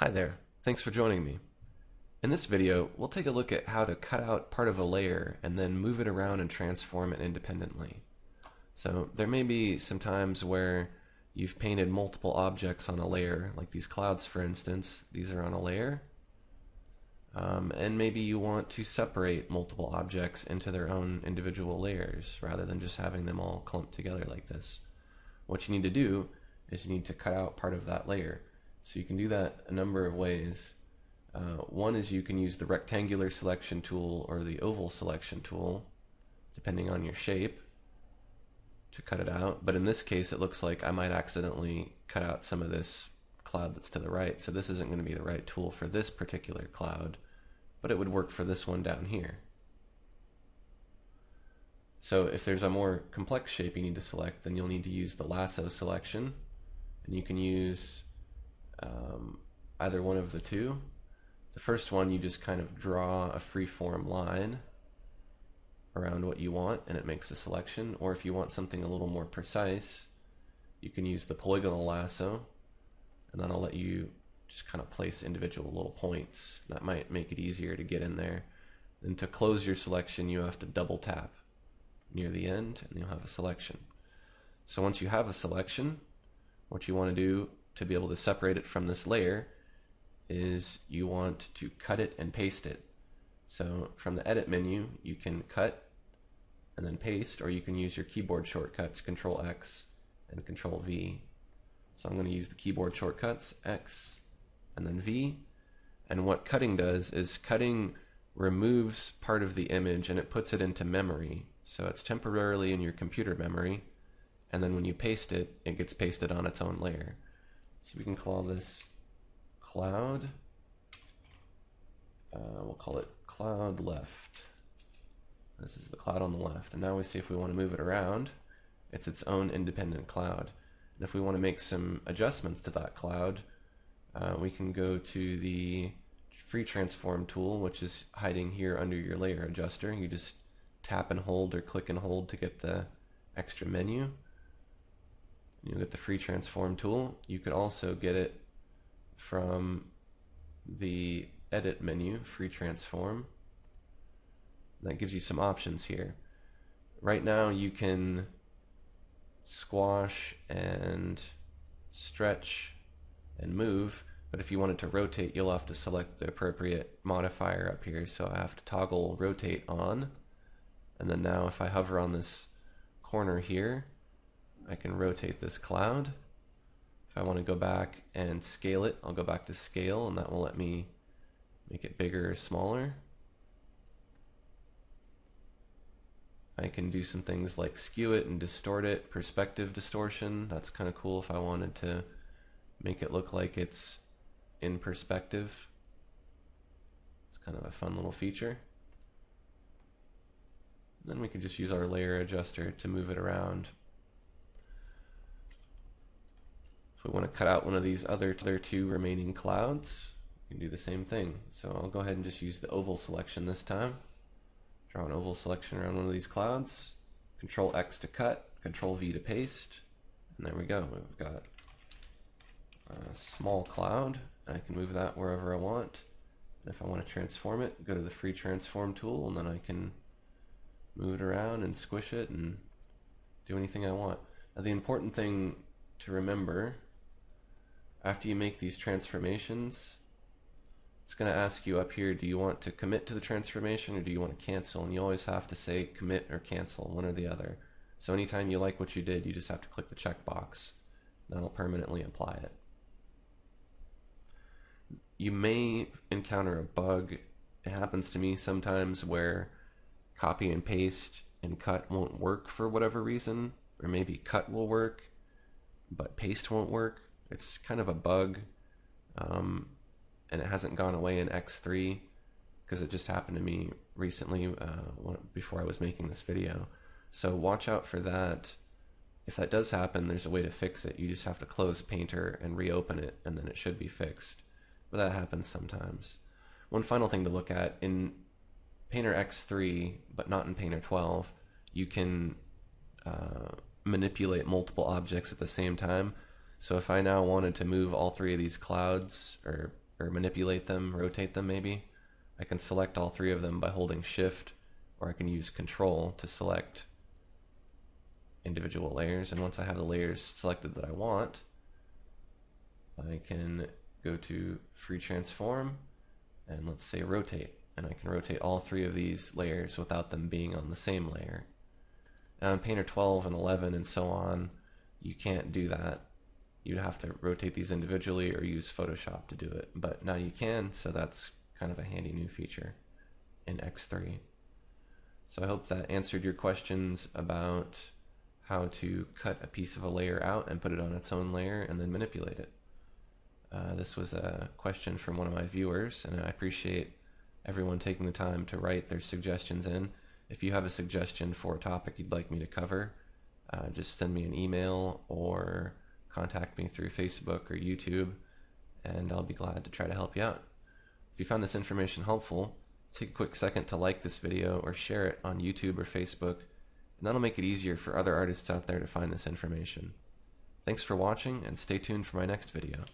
Hi there, thanks for joining me. In this video, we'll take a look at how to cut out part of a layer and then move it around and transform it independently. So there may be some times where you've painted multiple objects on a layer, like these clouds for instance. These are on a layer. And maybe you want to separate multiple objects into their own individual layers rather than just having them all clumped together like this. What you need to do is you need to cut out part of that layer. So you can do that a number of ways. One is you can use the rectangular selection tool or the oval selection tool, depending on your shape, to cut it out. But in this case, it looks like I might accidentally cut out some of this cloud that's to the right. So this isn't going to be the right tool for this particular cloud, but it would work for this one down here. So if there's a more complex shape you need to select, then you'll need to use the lasso selection, and you can use either one of the two. The first one, you just kind of draw a free-form line around what you want and it makes a selection. Or if you want something a little more precise, you can use the Polygonal Lasso, and then I'll let you just kind of place individual little points. That might make it easier to get in there. Then to close your selection, you have to double tap near the end and you'll have a selection. So once you have a selection, what you want to do to be able to separate it from this layer is you want to cut it and paste it. So from the edit menu, you can cut and then paste, or you can use your keyboard shortcuts, Control X and Control V. So I'm going to use the keyboard shortcuts, X and then V. And what cutting does is cutting removes part of the image and it puts it into memory. So it's temporarily in your computer memory, and then when you paste it, it gets pasted on its own layer. So we can call this cloud. We'll call it cloud left. This is the cloud on the left. And now we see if we want to move it around, it's its own independent cloud. And if we want to make some adjustments to that cloud, we can go to the free transform tool, which is hiding here under your layer adjuster. You just tap and hold or click and hold to get the extra menu. You'll get the free transform tool. You could also get it from the edit menu, free transform. That gives you some options here. Right now you can squash and stretch and move, but if you wanted to rotate, you'll have to select the appropriate modifier up here. So I have to toggle rotate on, and then now if I hover on this corner here, I can rotate this cloud. If I want to go back and scale it, I'll go back to scale, and that will let me make it bigger or smaller. I can do some things like skew it and distort it, perspective distortion. That's kind of cool if I wanted to make it look like it's in perspective. It's kind of a fun little feature. Then we can just use our layer adjuster to move it around. If we want to cut out one of these other two remaining clouds, we can do the same thing. So I'll go ahead and just use the oval selection this time. Draw an oval selection around one of these clouds. Control X to cut, Control V to paste, and there we go. We've got a small cloud. I can move that wherever I want. And if I want to transform it, go to the free transform tool, and then I can move it around and squish it and do anything I want. Now the important thing to remember, after you make these transformations, it's going to ask you up here, do you want to commit to the transformation or do you want to cancel? And you always have to say commit or cancel, one or the other. So anytime you like what you did, you just have to click the checkbox. That'll permanently apply it. You may encounter a bug. It happens to me sometimes where copy and paste and cut won't work for whatever reason, or maybe cut will work but paste won't work. It's kind of a bug, and it hasn't gone away in X3 because it just happened to me recently before I was making this video. So watch out for that. If that does happen, there's a way to fix it. You just have to close Painter and reopen it, and then it should be fixed. But that happens sometimes. One final thing to look at, in Painter X3, but not in Painter 12, you can manipulate multiple objects at the same time. So if I now wanted to move all three of these clouds or or manipulate them, rotate them maybe, I can select all three of them by holding Shift, or I can use Control to select individual layers. And once I have the layers selected that I want, I can go to Free Transform and let's say Rotate, and I can rotate all three of these layers without them being on the same layer. Now in Painter 12 and 11 and so on, you can't do that. You'd have to rotate these individually or use Photoshop to do it, but now you can, so that's kind of a handy new feature in X3. So I hope that answered your questions about how to cut a piece of a layer out and put it on its own layer and then manipulate it. This was a question from one of my viewers, and I appreciate everyone taking the time to write their suggestions in. If you have a suggestion for a topic you'd like me to cover, just send me an email or contact me through Facebook or YouTube, and I'll be glad to try to help you out. If you found this information helpful, take a quick second to like this video or share it on YouTube or Facebook, and that'll make it easier for other artists out there to find this information. Thanks for watching, and stay tuned for my next video.